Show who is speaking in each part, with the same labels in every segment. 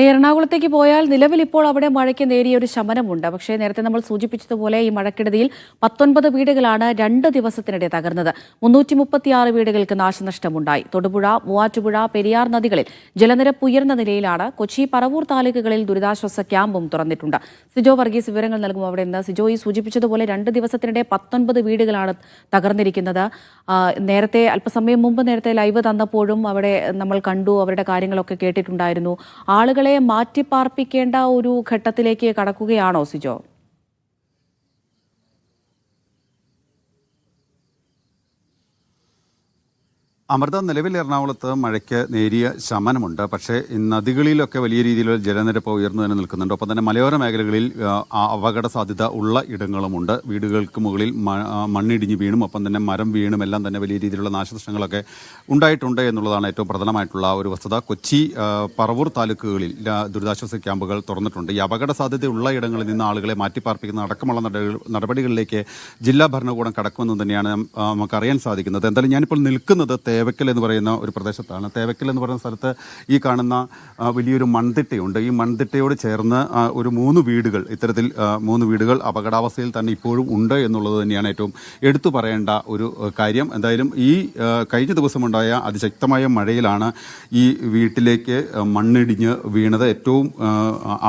Speaker 1: എറണാകുളത്തേക്ക് പോയാൽ നിലവിൽ ഇപ്പോൾ അവിടെ മഴയ്ക്ക് നേരിയ ഒരു ശമനമുണ്ട്. പക്ഷേ നേരത്തെ നമ്മൾ സൂചിപ്പിച്ചതുപോലെ ഈ മഴക്കെടുതിയിൽ 19 വീടുകളാണ് 2 ദിവസത്തിനിടെ തകർന്നത്. 336 വീടുകൾക്ക് നാശനഷ്ടമുണ്ടായി. തൊടുപുഴ, മൂവാറ്റുപുഴ, പെരിയാർ നദികളിൽ ജലനിരപ്പ് ഉയർന്ന നിലയിലാണ്. കൊച്ചി, പറവൂർ താലൂക്കുകളിൽ ദുരിതാശ്വാസ ക്യാമ്പും തുറന്നിട്ടുണ്ട്. സിജോ വർഗീസ് വിവരങ്ങൾ നൽകും അവിടെ നിന്ന്. സിജോ, ഈ സൂചിപ്പിച്ചതുപോലെ 2 ദിവസത്തിനിടെ 19 വീടുകളാണ് തകർന്നിരിക്കുന്നത്. നേരത്തെ അല്പസമയം മുമ്പ് ലൈവ് തന്നപ്പോഴും അവിടെ നമ്മൾ കണ്ടു, അവരുടെ കാര്യങ്ങളൊക്കെ കേട്ടിട്ടുണ്ടായിരുന്നു. ആളുകളെ മാറ്റിപ്പാർപ്പിക്കേണ്ട ഒരു ഘട്ടത്തിലേക്ക് കടക്കുകയാണോ സിജോ?
Speaker 2: അമൃത, നിലവിൽ എറണാകുളത്ത് മഴയ്ക്ക് നേരിയ ശമനമുണ്ട്. പക്ഷേ നദികളിലൊക്കെ വലിയ രീതിയിലുള്ള ജലനിരപ്പ് ഉയർന്നു തന്നെ നിൽക്കുന്നുണ്ട്. ഒപ്പം തന്നെ മലയോര മേഖലകളിൽ അപകട സാധ്യത ഉള്ള ഇടങ്ങളുമുണ്ട്. വീടുകൾക്ക് മുകളിൽ മണ്ണിടിഞ്ഞ് വീണും ഒപ്പം തന്നെ മരം വീണും എല്ലാം തന്നെ വലിയ രീതിയിലുള്ള നാശനഷ്ടങ്ങളൊക്കെ ഉണ്ടായിട്ടുണ്ട് എന്നുള്ളതാണ് ഏറ്റവും പ്രധാനമായിട്ടുള്ള ഒരു വസ്തുത. കൊച്ചി, പറവൂർ താലൂക്കുകളിൽ ദുരിതാശ്വാസ ക്യാമ്പുകൾ തുറന്നിട്ടുണ്ട്. ഈ അപകട സാധ്യതയുള്ള ഇടങ്ങളിൽ നിന്ന് ആളുകളെ മാറ്റിപ്പാർപ്പിക്കുന്ന അടക്കമുള്ള നടപടികളിലേക്ക് ജില്ലാ ഭരണകൂടം കടക്കുമെന്ന് തന്നെയാണ് നമുക്കറിയാൻ സാധിക്കുന്നത്. എന്തായാലും ഞാനിപ്പോൾ നിൽക്കുന്നത് തേവക്കൽ എന്ന് പറയുന്ന ഒരു പ്രദേശത്താണ്. തേവക്കൽ എന്ന് പറയുന്ന സ്ഥലത്ത് ഈ കാണുന്ന വലിയൊരു മൺതിട്ടയുണ്ട്. ഈ മൺതിട്ടയോട് ചേർന്ന് ഒരു 3 വീടുകൾ, ഇത്തരത്തിൽ 3 വീടുകൾ അപകടാവസ്ഥയിൽ തന്നെ ഇപ്പോഴും ഉണ്ട് എന്നുള്ളത് തന്നെയാണ് ഏറ്റവും എടുത്തു പറയേണ്ട ഒരു കാര്യം. എന്തായാലും ഈ കഴിഞ്ഞ ദിവസമുണ്ടായ അതിശക്തമായ മഴയിലാണ് ഈ വീട്ടിലേക്ക് മണ്ണിടിഞ്ഞ് വീണത്. ഏറ്റവും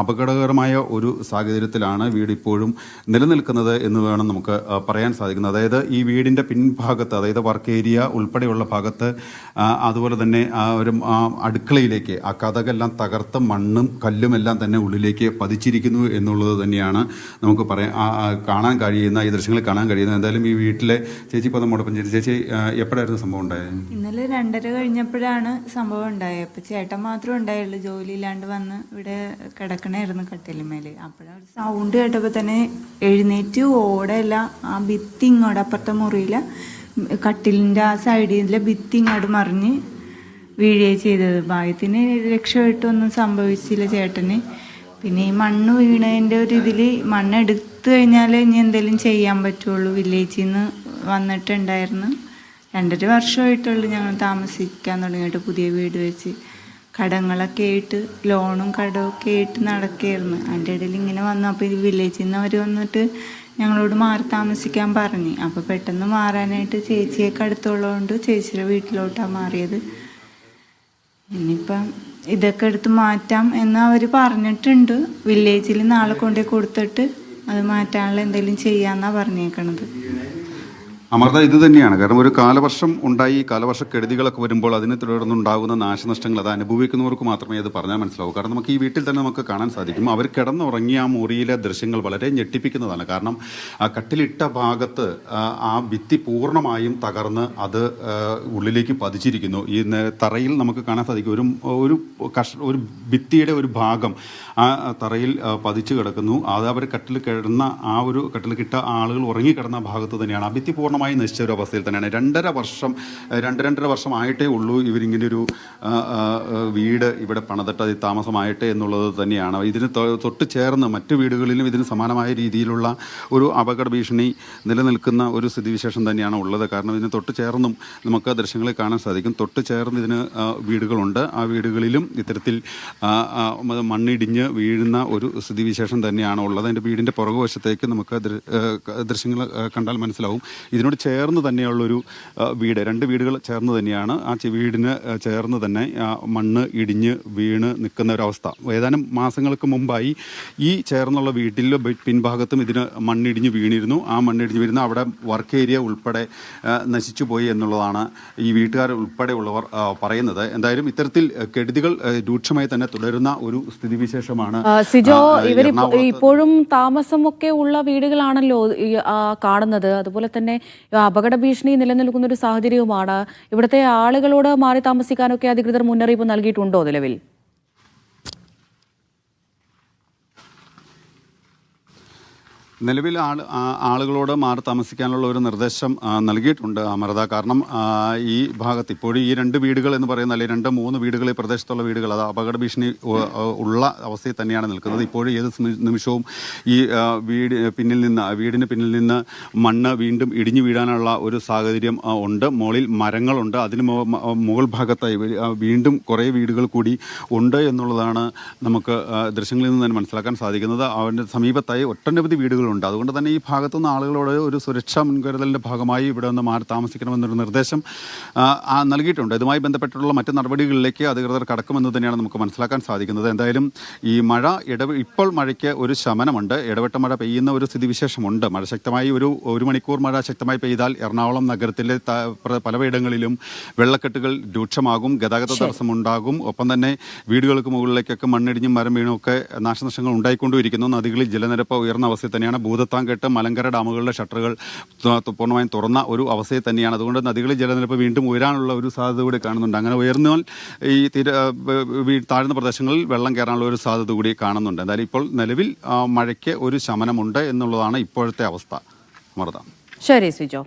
Speaker 2: അപകടകരമായ ഒരു സാഹചര്യത്തിലാണ് വീട് ഇപ്പോഴും നിലനിൽക്കുന്നത് എന്ന് വേണം നമുക്ക് പറയാൻ സാധിക്കുന്നത്. അതായത് ഈ വീടിൻ്റെ പിൻഭാഗത്ത്, അതായത് വർക്ക് ഏരിയ ഉൾപ്പെടെയുള്ള ഭാഗത്ത്, അതുപോലെ തന്നെ ഒരു അടുക്കളയിലേക്ക് ആ കതകെല്ലാം തകർത്ത മണ്ണും കല്ലും എല്ലാം തന്നെ ഉള്ളിലേക്ക് പതിച്ചിരിക്കുന്നു എന്നുള്ളത് തന്നെയാണ് നമുക്ക് കാണാൻ കഴിയുന്ന, ഈ ദൃശ്യങ്ങളിൽ കാണാൻ കഴിയുന്നത്. എന്തായാലും ഈ വീട്ടിലെ ചേച്ചി ഇപ്പോൾ നമ്മോടൊപ്പം ചേച്ചി, എപ്പോഴായിരുന്നു സംഭവം ഉണ്ടായത്?
Speaker 3: ഇന്നലെ 2:30 കഴിഞ്ഞപ്പോഴാണ് സംഭവം ഉണ്ടായത്. അപ്പം ചേട്ടൻ മാത്രമേ ഉണ്ടായുള്ളൂ, ജോലി ഇല്ലാണ്ട് വന്ന് ഇവിടെ കിടക്കണായിരുന്നു കട്ടിലുമേല്. അപ്പോഴൊരു സൗണ്ട് കേട്ടപ്പോൾ തന്നെ എഴുന്നേറ്റ് ഓടല്ല, ആ ഭിത്തി ഇങ്ങോട്ട് അപ്പുറത്തെ മുറിയിലെ കട്ടിലിൻ്റെ ആ സൈഡിലെ ഭിത്തി ഇങ്ങോട്ട് മറിഞ്ഞ് വീഴുകയാണ് ചെയ്തത്. ഭാഗ്യത്തിന് രക്ഷപ്പെട്ടൊന്നും സംഭവിച്ചില്ല ചേട്ടന്. പിന്നെ ഈ മണ്ണ് വീണതിൻ്റെ ഒരു ഇതിൽ മണ്ണ് എടുത്തു കഴിഞ്ഞാൽ ഇനി എന്തെങ്കിലും ചെയ്യാൻ പറ്റുള്ളൂ. വില്ലേജിൽ നിന്ന് വന്നിട്ടുണ്ടായിരുന്നു. 2.5 വർഷമായിട്ടുള്ളൂ ഞങ്ങൾ താമസിക്കാൻ തുടങ്ങിയിട്ട്, പുതിയ വീട് വെച്ച്. കടങ്ങളൊക്കെ ആയിട്ട്, ലോണും കടമൊക്കെ ആയിട്ട് നടക്കുകയായിരുന്നു. അതിൻ്റെ ഇടയിൽ ഇങ്ങനെ വന്നു. അപ്പോൾ ഇത് വില്ലേജിൽ നിന്ന് അവർ വന്നിട്ട് ഞങ്ങളോട് മാറി താമസിക്കാൻ പറഞ്ഞു. അപ്പോൾ പെട്ടെന്ന് മാറാനായിട്ട് ചേച്ചിയൊക്കെ അടുത്തുള്ളതുകൊണ്ട് ചേച്ചിയുടെ വീട്ടിലോട്ടാണ് മാറിയത്. ഇനിയിപ്പം ഇതൊക്കെ എടുത്ത് മാറ്റാം എന്ന് അവർ പറഞ്ഞിട്ടുണ്ട്. വില്ലേജിൽ നാളെ കൊണ്ടുപോയി കൊടുത്തിട്ട് അത് മാറ്റാനുള്ള എന്തെങ്കിലും ചെയ്യാമെന്നാണ് പറഞ്ഞേക്കണത്.
Speaker 2: അമൃത, ഇത് തന്നെയാണ് കാരണം. ഒരു കാലവർഷം ഉണ്ടായി, കാലവർഷക്കെടുതികളൊക്കെ വരുമ്പോൾ അതിനെ തുടർന്നുണ്ടാകുന്ന നാശനഷ്ടങ്ങൾ അത് അനുഭവിക്കുന്നവർക്ക് മാത്രമേ അത് പറഞ്ഞാൽ മനസ്സിലാവൂ. കാരണം നമുക്ക് ഈ വീട്ടിൽ തന്നെ നമുക്ക് കാണാൻ സാധിക്കും, അവർ കിടന്നുറങ്ങിയ ആ മുറിയിലെ ദൃശ്യങ്ങൾ വളരെ ഞെട്ടിപ്പിക്കുന്നതാണ്. കാരണം ആ കട്ടിലിട്ട ഭാഗത്ത് ആ ഭിത്തി പൂർണ്ണമായും തകർന്ന് അത് ഉള്ളിലേക്ക് പതിച്ചിരിക്കുന്നു. ഈ തറയിൽ നമുക്ക് കാണാൻ സാധിക്കും ഒരു ഭിത്തിയുടെ ഒരു ഭാഗം ആ തറയിൽ പതിച്ചു കിടക്കുന്നു. അത് അവർ കട്ടിൽ കിട്ട ആളുകൾ ഉറങ്ങിക്കിടന്ന ഭാഗത്ത് തന്നെയാണ്. ആ ഭിത്തി പൂർണ്ണമായി നശിച്ച ഒരു അവസ്ഥയിൽ തന്നെയാണ്. 2.5 വർഷം ആയിട്ടേ ഉള്ളൂ ഇവരിങ്ങനെ ഒരു വീട് ഇവിടെ പണിതിട്ട് അത് താമസമായിട്ട് എന്നുള്ളത് തന്നെയാണ്. ഇതിന് തൊട്ട് ചേർന്ന് മറ്റു വീടുകളിലും ഇതിന് സമാനമായ രീതിയിലുള്ള ഒരു അപകട ഭീഷണി നിലനിൽക്കുന്ന ഒരു സ്ഥിതിവിശേഷം തന്നെയാണ് ഉള്ളത്. കാരണം ഇതിന് തൊട്ട് ചേർന്നും നമുക്ക് ദൃശ്യങ്ങളിൽ കാണാൻ സാധിക്കും. തൊട്ട് ചേർന്ന് ഇതിന് വീടുകളുണ്ട്. ആ വീടുകളിലും ഇത്തരത്തിൽ മണ്ണിടിഞ്ഞ് വീഴുന്ന ഒരു സ്ഥിതിവിശേഷം തന്നെയാണ് ഉള്ളത്. അതിൻ്റെ വീടിൻ്റെ പുറകുവശത്തേക്ക് നമുക്ക് ദൃശ്യങ്ങൾ കണ്ടാൽ മനസ്സിലാവും. ഇതിനോട് ചേർന്ന് തന്നെയുള്ളൊരു വീട്, 2 വീടുകൾ ചേർന്ന് തന്നെയാണ്. ആ വീടിന് ചേർന്ന് തന്നെ മണ്ണ് ഇടിഞ്ഞ് വീണ് നിൽക്കുന്ന ഒരവസ്ഥ. ഏതാനും മാസങ്ങൾക്ക് മുമ്പായി ഈ ചേർന്നുള്ള വീട്ടിൽ പിൻഭാഗത്തും ഇതിന് മണ്ണിടിഞ്ഞ് വീണിരുന്നു. ആ മണ്ണിടിഞ്ഞ് വീഴുന്ന അവിടെ വർക്ക് ഏരിയ ഉൾപ്പെടെ നശിച്ചു പോയി എന്നുള്ളതാണ് ഈ വീട്ടുകാർ ഉൾപ്പെടെയുള്ളവർ പറയുന്നത്. എന്തായാലും ഇത്തരത്തിൽ കെടുതികൾ രൂക്ഷമായി തന്നെ തുടരുന്ന ഒരു സ്ഥിതിവിശേഷമാണ്.
Speaker 1: സിജോ, ഇവർ ഇപ്പോഴും താമസമൊക്കെ ഉള്ള വീടുകളാണല്ലോ കാണുന്നത്. അതുപോലെ തന്നെ അപകട ഭീഷണി നിലനിൽക്കുന്ന ഒരു സാഹചര്യവുമാണ്. ഇവിടുത്തെ ആളുകളോട് മാറി താമസിക്കാനൊക്കെ അധികൃതർ മുന്നറിയിപ്പ് നൽകിയിട്ടുണ്ടോ നിലവിൽ?
Speaker 2: നിലവിൽ ആളുകളോട് മാറി താമസിക്കാനുള്ള ഒരു നിർദ്ദേശം നൽകിയിട്ടുണ്ട് അമൃത. കാരണം ഈ ഭാഗത്ത് ഇപ്പോഴും ഈ 2 വീടുകൾ എന്ന് പറയുന്ന അല്ലെങ്കിൽ 2-3 വീടുകൾ ഈ പ്രദേശത്തുള്ള വീടുകൾ അത് അപകട ഭീഷണി ഉള്ള അവസ്ഥയിൽ തന്നെയാണ് നിൽക്കുന്നത്. ഇപ്പോഴും ഏത് നിമിഷവും ഈ വീടിന് പിന്നിൽ നിന്ന് മണ്ണ് വീണ്ടും ഇടിഞ്ഞു വീഴാനുള്ള ഒരു സാഹചര്യം ഉണ്ട്. മുകളിൽ മരങ്ങളുണ്ട്. അതിന് മുകൾ ഭാഗത്തായി വീണ്ടും കുറേ വീടുകൾ കൂടി ഉണ്ട് എന്നുള്ളതാണ് നമുക്ക് ദൃശ്യങ്ങളിൽ നിന്ന് തന്നെ മനസ്സിലാക്കാൻ സാധിക്കുന്നത്. അവൻ്റെ സമീപത്തായി ഒട്ടനവധി വീടുകളുണ്ട്. അതുകൊണ്ട് തന്നെ ഈ ഭാഗത്തുനിന്ന് ആളുകളോട് ഒരു സുരക്ഷാ മുൻകരുതലിൻ്റെ ഭാഗമായി ഇവിടെ നിന്ന് മാറി താമസിക്കണമെന്നൊരു നിർദ്ദേശം നൽകിയിട്ടുണ്ട്. ഇതുമായി ബന്ധപ്പെട്ടുള്ള മറ്റ് നടപടികളിലേക്ക് അധികൃതർ കടക്കുമെന്ന് തന്നെയാണ് നമുക്ക് മനസ്സിലാക്കാൻ സാധിക്കുന്നത്. എന്തായാലും ഈ മഴ ഇപ്പോൾ മഴയ്ക്ക് ഒരു ശമനമുണ്ട്. ഇടവിട്ട മഴ പെയ്യുന്ന ഒരു സ്ഥിതിവിശേഷമുണ്ട്. മഴ ശക്തമായി ഒരു മണിക്കൂർ മഴ ശക്തമായി പെയ്താൽ എറണാകുളം നഗരത്തിലെ പലയിടങ്ങളിലും വെള്ളക്കെട്ടുകൾ രൂക്ഷമാകും, ഗതാഗത തടസ്സമുണ്ടാകും. ഒപ്പം തന്നെ വീടുകൾക്ക് മുകളിലേക്കൊക്കെ മണ്ണിടിഞ്ഞും മരം വീണും ഒക്കെ നാശനഷ്ടങ്ങൾ ഉണ്ടായിക്കൊണ്ടിരിക്കുന്നു. നദികളിൽ ജലനിരപ്പ് ഉയർന്ന അവസ്ഥയിൽ തന്നെയാണ്. ഭൂതത്താൻകെട്ട്, മലങ്കര ഡാമുകളുടെ ഷട്ടറുകൾ പൂർണ്ണമായും തുറന്ന ഒരു അവസ്ഥയിൽ തന്നെയാണ്. അതുകൊണ്ട് നദികളിൽ ജലനിരപ്പ് വീണ്ടും ഉയരാനുള്ള ഒരു സാധ്യത കൂടി കാണുന്നുണ്ട്. അങ്ങനെ ഉയർന്നാൽ ഈ താഴ്ന്ന പ്രദേശങ്ങളിൽ വെള്ളം കയറാനുള്ള ഒരു സാധ്യത കൂടി കാണുന്നുണ്ട്. എന്തായാലും ഇപ്പോൾ നിലവിൽ മഴയ്ക്ക് ഒരു ശമനമുണ്ട് എന്നുള്ളതാണ് ഇപ്പോഴത്തെ അവസ്ഥ. അമൃത.
Speaker 1: ശരി സിജോ.